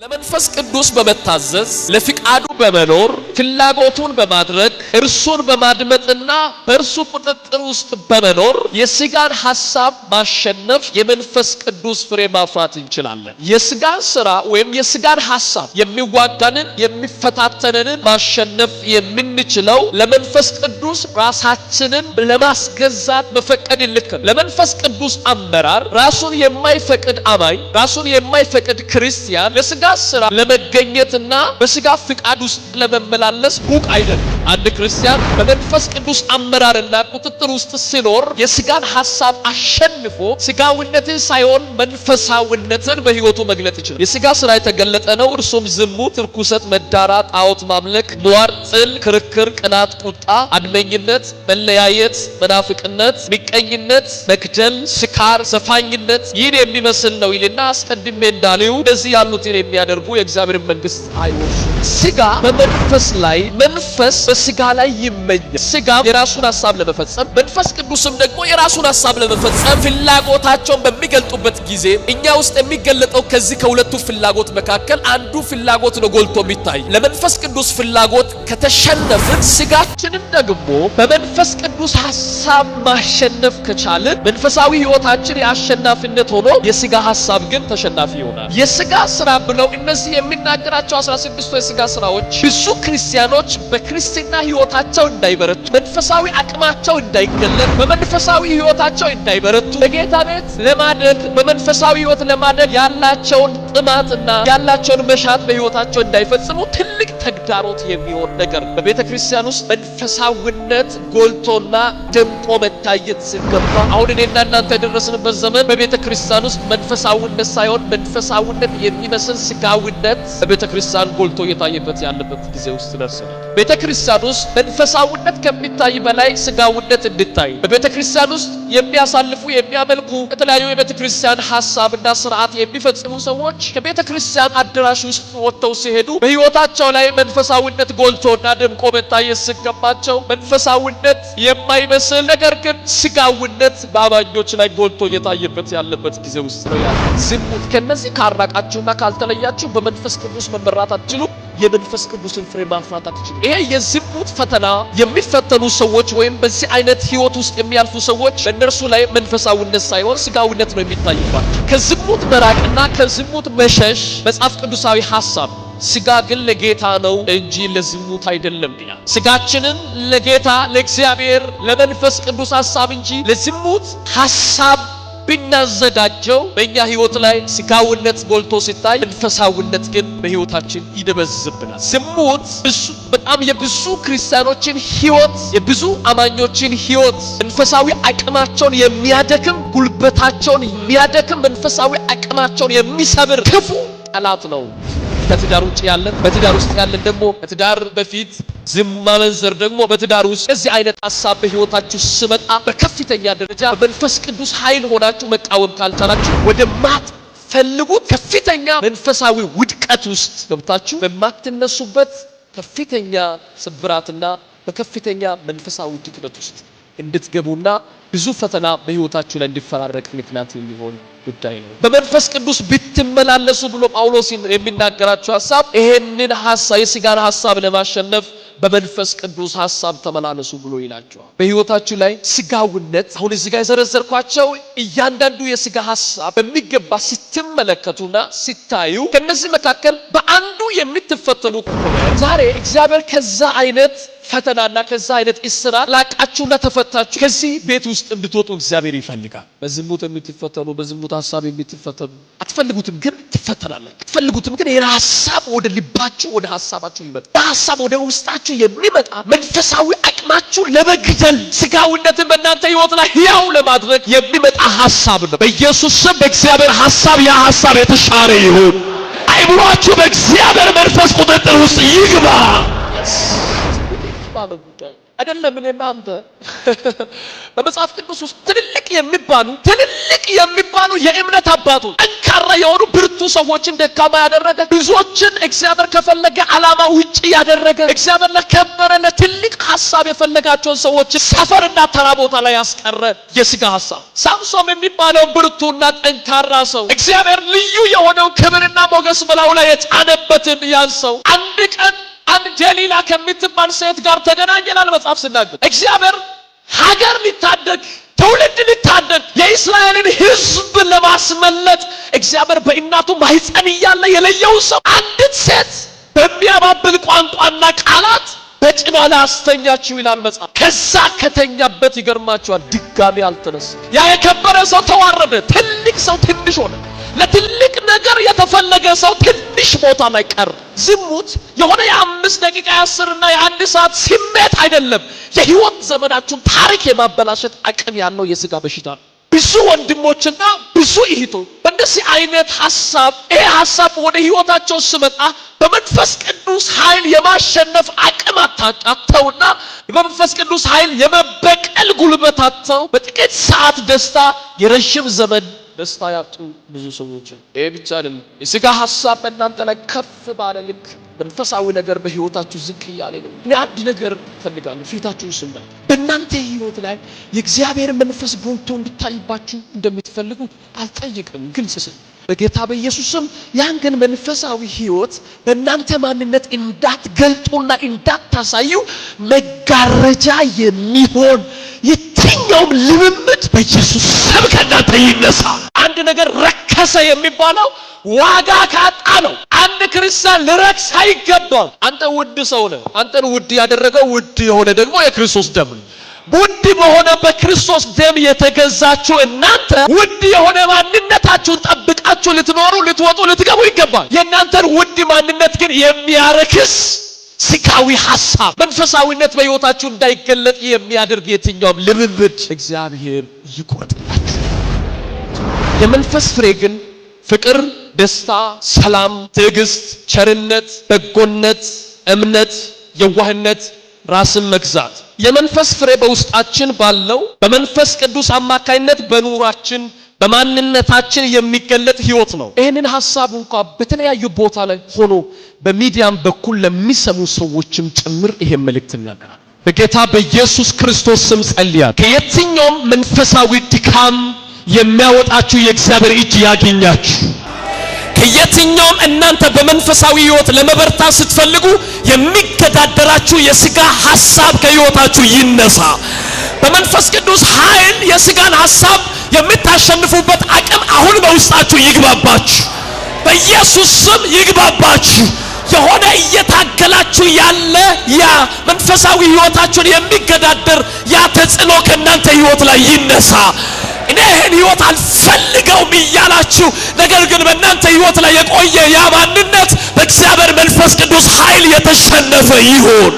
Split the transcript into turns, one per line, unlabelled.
ለመንፈስ ቅዱስ በመታዘዝ ለፍቃዱ በመኖር ፍላጎቱን በማድረግ እርሱን በማድመጥና በእርሱ ቁጥጥር ውስጥ በመኖር የሥጋን ሐሳብ ማሸነፍ የመንፈስ ቅዱስ ፍሬ ማፍራት እንችላለን። የሥጋን ሥራ ወይም የሥጋን ሐሳብ የሚዋጋንን የሚፈታተነንን ማሸነፍ የምንችለው ለመንፈስ ቅዱስ ራሳችንን ለማስገዛት መፈቀድ ይልክ። ለመንፈስ ቅዱስ አመራር ራሱን የማይፈቅድ አማኝ ራሱን የማይፈቅድ ክርስቲያን ለሥጋ ስራ ለመገኘትና በሥጋ ፍቃድ ውስጥ ለመመላለስ ሩቅ አይደለም። አንድ ክርስቲያን በመንፈስ ቅዱስ አመራርና ቁጥጥር ውስጥ ሲኖር የሥጋን ሐሳብ አሸንፎ ሥጋዊነትን ሳይሆን መንፈሳዊነትን በሕይወቱ መግለጥ ይችላል። የሥጋ ስራ የተገለጠ ነው። እርሱም ዝሙት፣ ርኩሰት፣ መዳራት፣ ጣዖት ማምለክ፣ ሟርት፣ ጥል፣ ክርክር፣ ቅናት፣ ቁጣ፣ አድመኝነት፣ መለያየት፣ መናፍቅነት፣ ምቀኝነት፣ መግደል፣ ስካር፣ ዘፋኝነት ይህን የሚመስል ነው ይልና አስቀድሜ እንዳልሁ እንደዚህ ያሉትን የሚያደርጉ የእግዚአብሔር መንግስት አይወርሱም። ሥጋ በመንፈስ ላይ መንፈስ በሥጋ ላይ ይመኛል። ሥጋ የራሱን ሐሳብ ለመፈጸም መንፈስ ቅዱስም ደግሞ የራሱን ሐሳብ ለመፈጸም ፍላጎታቸውን በሚገልጡበት ጊዜ እኛ ውስጥ የሚገለጠው ከዚህ ከሁለቱ ፍላጎት መካከል አንዱ ፍላጎት ነው ጎልቶ የሚታይ። ለመንፈስ ቅዱስ ፍላጎት ከተሸነፍን ሥጋችንን ደግሞ በመንፈስ ቅዱስ ሐሳብ ማሸነፍ ከቻልን መንፈሳዊ ሕይወታችን የአሸናፊነት ሆኖ የሥጋ ሐሳብ ግን ተሸናፊ ይሆናል። የሥጋ ስራ ብለው እነዚህ የሚናገራቸው 16 የሥጋ ስራዎች ብዙ ክርስቲያኖች በክርስትና ሕይወታቸው እንዳይበረቱ፣ መንፈሳዊ አቅማቸው እንዳይገለጥ፣ በመንፈሳዊ ሕይወታቸው እንዳይበረቱ፣ በጌታ ቤት ለማደግ በመንፈሳዊ ሕይወት ለማደግ ያላቸውን ጥማትና ያላቸውን መሻት በሕይወታቸው እንዳይፈጽሙ ትልቅ ተግዳሮት የሚሆን ነገር። በቤተ ክርስቲያን ውስጥ መንፈሳዊነት ጎልቶና ደምቆ መታየት ሲገባ አሁን እኔና እናንተ የደረስንበት ዘመን በቤተ ክርስቲያን ውስጥ መንፈሳዊነት ሳይሆን መንፈሳዊነት የሚመስል ሥጋዊነት በቤተ ክርስቲያን ጎልቶ እየታየበት ያለበት ጊዜ ውስጥ ደርሰናል። ቤተ ክርስቲያን ውስጥ መንፈሳዊነት ከሚታይ በላይ ሥጋዊነት እንዲታይ በቤተ ክርስቲያን ውስጥ የሚያሳልፉ የሚያመልኩ የተለያዩ የቤተ ክርስቲያን ሐሳብና ሥርዓት የሚፈጽሙ ሰዎች ከቤተ ክርስቲያን አዳራሽ ውስጥ ወጥተው ሲሄዱ በሕይወታቸው ላይ መንፈሳዊነት ጎልቶና ደምቆ መታየት ሲገባቸው መንፈሳዊነት የማይመስል ነገር ግን ሥጋዊነት በአማኞች ላይ ጎልቶ እየታየበት ያለበት ጊዜ ውስጥ ነው ያለው። ዝሙት ከነዚህ ካራቃችሁና ካልተለያችሁ በመንፈስ ቅዱስ መመራት አትችሉ፣ የመንፈስ ቅዱስን ፍሬ ማፍራት አትችሉ። ይሄ የዝሙት ፈተና የሚፈተኑ ሰዎች ወይም በዚህ አይነት ሕይወት ውስጥ የሚያልፉ ሰዎች በእነርሱ ላይ መንፈሳዊነት ሳይሆን ሥጋዊነት ነው የሚታይባቸው። ከዝሙት መራቅና ከዝሙት መሸሽ መጽሐፍ ቅዱሳዊ ሐሳብ። ሥጋ ግን ለጌታ ነው እንጂ ለዝሙት አይደለም። ሥጋችንን ለጌታ ለእግዚአብሔር ለመንፈስ ቅዱስ ሐሳብ እንጂ ለዝሙት ሐሳብ ብናዘጋጀው በእኛ ሕይወት ላይ ሥጋዊነት ጎልቶ ሲታይ መንፈሳዊነት ግን በሕይወታችን ይደበዝብናል። ዝሙት በጣም የብዙ ክርስቲያኖችን ሕይወት የብዙ አማኞችን ሕይወት መንፈሳዊ አቅማቸውን የሚያደክም ጉልበታቸውን የሚያደክም መንፈሳዊ አቅማቸውን የሚሰብር ክፉ ጠላት ነው። ከትዳር ውጭ ያለን በትዳር ውስጥ ያለን ደግሞ ከትዳር በፊት ማመንዘር ደግሞ በትዳር ውስጥ እዚህ አይነት ሐሳብ በሕይወታችሁ ሲመጣ በከፍተኛ ደረጃ በመንፈስ ቅዱስ ኃይል ሆናችሁ መቃወም ካልቻላችሁ ወደ ማትፈልጉት ከፍተኛ መንፈሳዊ ውድቀት ውስጥ ገብታችሁ በማትነሱበት ከፍተኛ ስብራትና በከፍተኛ መንፈሳዊ ድክመት ውስጥ እንድትገቡና ብዙ ፈተና በሕይወታችሁ ላይ እንዲፈራረቅ ምክንያት የሚሆን ጉዳይ ነው። በመንፈስ ቅዱስ ብትመላለሱ ብሎ ጳውሎስ የሚናገራቸው ሐሳብ ይሄንን ሐሳብ የሥጋን ሐሳብ ለማሸነፍ በመንፈስ ቅዱስ ሐሳብ ተመላለሱ ብሎ ይላቸዋል። በሕይወታችሁ ላይ ሥጋዊነት አሁን እዚህ ጋር የዘረዘርኳቸው እያንዳንዱ የሥጋ ሐሳብ በሚገባ ስትመለከቱና ሲታዩ ከነዚህ መካከል በአንዱ የምትፈተኑ ከሆነ ዛሬ እግዚአብሔር ከዛ አይነት ፈተናና ከዛ አይነት እስራት ላቃችሁና ተፈታችሁ ከዚህ ቤት ውስጥ እንድትወጡ እግዚአብሔር ይፈልጋል። በዝሙት የምትፈተኑ በዝሙት ሐሳብ የምትፈተኑ አትፈልጉትም ግን ትፈተናላችሁ። አትፈልጉትም ግን የሐሳብ ወደ ልባችሁ ወደ ሐሳባችሁ ይመጣ ሐሳብ ወደ ውስጣችሁ የሚመጣ መንፈሳዊ አቅማችሁ ለመግደል ሥጋዊነትን በእናንተ ሕይወት ላይ ሕያው ለማድረግ የሚመጣ ሐሳብ ነው። በኢየሱስ ስም በእግዚአብሔር ሐሳብ ያ ሐሳብ የተሻረ ይሁን። አይምሯችሁ በእግዚአብሔር መንፈስ ቁጥጥር ውስጥ ይግባ። አይደለም እኔና አንተ በመጽሐፍ ቅዱስ ውስጥ ትልልቅ የሚባሉ የእምነት አባቶች ጠንካራ የሆኑ ብርቱ ሰዎችን ደካማ ያደረገ ብዙዎችን እግዚአብሔር ከፈለገ ዓላማ ውጪ ያደረገ እግዚአብሔር ለከበረ ለትልቅ ሐሳብ የፈለጋቸውን ሰዎች ሰፈርና ተራ ቦታ ላይ ያስቀረ የሥጋ ሐሳብ ሳምሶን የሚባለው ብርቱና ጠንካራ ሰው እግዚአብሔር ልዩ የሆነው ክብርና ሞገስ በላዩ ላይ የጫነበትን ያን ሰው አንድ ቀን አንድ ጀሊላ ከምትባል ሴት ጋር ተገናኘናል መጽሐፍ ሲናገር እግዚአብሔር ሀገር ሊታደግ ትውልድ ሊታደግ የእስራኤልን ሕዝብ ለማስመለጥ እግዚአብሔር በእናቱ ማህፀን እያለ የለየው ሰው አንዲት ሴት በሚያባብል ቋንቋና ቃላት በጭኗ ላይ አስተኛችው ይላል መጽሐፍ። ከዛ ከተኛበት ይገርማችኋል ድጋሚ አልተነሳም። ያ የከበረ ሰው ተዋረደ። ትልቅ ሰው ትንሽ ሆነ። ለትልቅ ነገር የተፈለገ ሰው ትንሽ ቦታ ላይ ቀረ። ዝሙት የሆነ የ5 ደቂቃ የ10 እና የ1 ሰዓት ስሜት አይደለም። የህይወት ዘመናችሁን ታሪክ የማበላሸት አቅም ያለው የሥጋ በሽታ ነው። ብዙ ወንድሞችና ብዙ እህቶች በእንደዚህ አይነት ሐሳብ ወደ ህይወታቸው ሲመጣ በመንፈስ ቅዱስ ኃይል የማሸነፍ አቅም አጣተውና በመንፈስ ቅዱስ ኃይል የመበቀል ጉልበት አጥተው በጥቂት ሰዓት ደስታ የረጅም ዘመን ደስታ ያጡ ብዙ ሰዎች። ይሄ ብቻ አይደለም። የሥጋ ሐሳብ በእናንተ ላይ ከፍ ባለ ልክ መንፈሳዊ ነገር በህይወታችሁ ዝቅ እያለ ነው። እኔ አንድ ነገር ፈልጋለሁ ፊታችሁን ስናይ በእናንተ ህይወት ላይ የእግዚአብሔር መንፈስ ጎልቶ እንዲታይባችሁ እንደምትፈልጉ አልጠይቅም፣ ግልጽ ስል በጌታ በኢየሱስም ያን ግን መንፈሳዊ ህይወት በእናንተ ማንነት እንዳትገልጡና እንዳታሳዩ መጋረጃ የሚሆን የትኛውም ልምምድ በኢየሱስ ስም ከእናንተ ይነሳ። አንድ ነገር ረከሰ የሚባለው ዋጋ ካጣ ነው። አንድ ክርስቲያን ልረክስ አይገባም። አንተ ውድ ሰው ነህ። አንተን ውድ ያደረገው ውድ የሆነ ደግሞ የክርስቶስ ደም ነው። ውድ በሆነ በክርስቶስ ደም የተገዛችሁ እናንተ ውድ የሆነ ማንነታችሁን ጠብቃችሁ ልትኖሩ ልትወጡ ልትገቡ ይገባል። የእናንተን ውድ ማንነት ግን የሚያረክስ ሥጋዊ ሐሳብ መንፈሳዊነት በሕይወታችሁ እንዳይገለጥ የሚያደርግ የትኛውም ልምምድ እግዚአብሔር ይቆርጥላችሁ። የመንፈስ ፍሬ ግን ፍቅር፣ ደስታ፣ ሰላም፣ ትዕግስት፣ ቸርነት፣ በጎነት፣ እምነት፣ የዋህነት፣ ራስን መግዛት የመንፈስ ፍሬ በውስጣችን ባለው በመንፈስ ቅዱስ አማካይነት በኑራችን በማንነታችን የሚገለጥ ህይወት ነው። ይሄንን ሐሳብ እንኳን በተለያዩ ቦታ ላይ ሆኖ በሚዲያም በኩል ለሚሰሙ ሰዎችም ጭምር ይሄ መልእክት እናገራለሁ። በጌታ በኢየሱስ ክርስቶስ ስም ጸልያለሁ። ከየትኛውም መንፈሳዊ ድካም የሚያወጣችሁ የእግዚአብሔር እጅ ያገኛችሁ። ከየትኛውም እናንተ በመንፈሳዊ ህይወት ለመበርታት ስትፈልጉ የሚገዳደራችሁ የሥጋ ሐሳብ ከህይወታችሁ ይነሳ። በመንፈስ ቅዱስ ኃይል የሥጋን ሐሳብ የምታሸንፉበት አቅም አሁን በውስጣችሁ ይግባባችሁ። በኢየሱስ ስም ይግባባችሁ። የሆነ እየታገላችሁ ያለ ያ መንፈሳዊ ህይወታችሁን የሚገዳደር ያ ተጽዕኖ ከእናንተ ህይወት ላይ ይነሳ። እኔ ይህን ህይወት አልፈልገውም እያላችሁ ነገር ግን በእናንተ ህይወት ላይ የቆየ ያ ማንነት በእግዚአብሔር መንፈስ ቅዱስ ኃይል የተሸነፈ ይሁን።